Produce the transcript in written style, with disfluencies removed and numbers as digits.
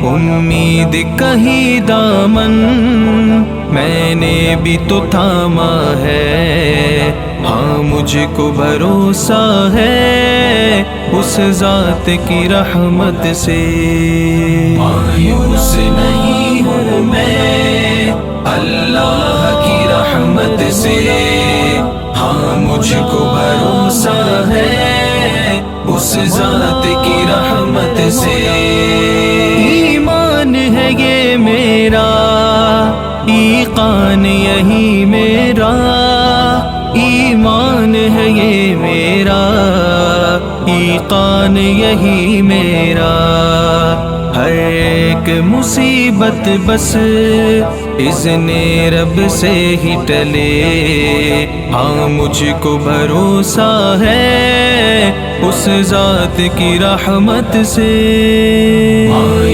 امید کہیں دامن میں نے بھی تو تھاما ہے، ہاں مجھ کو بھروسہ ہے اس ذات کی رحمت سے۔ مایوس نہیں ہوں میں اللہ کی رحمت سے، ہاں مجھ کو بھروسہ ہے اس ذات کی رحمت سے۔ ایمان ہے یہ میرا، ایقان یہی میرا، ایمان ہے یہ میرا، ایقان یہی میرا۔ ہر ایک مصیبت بس اذن رب سے ہی ٹلے، ہاں مجھ کو بھروسہ ہے اس ذات کی رحمت سے۔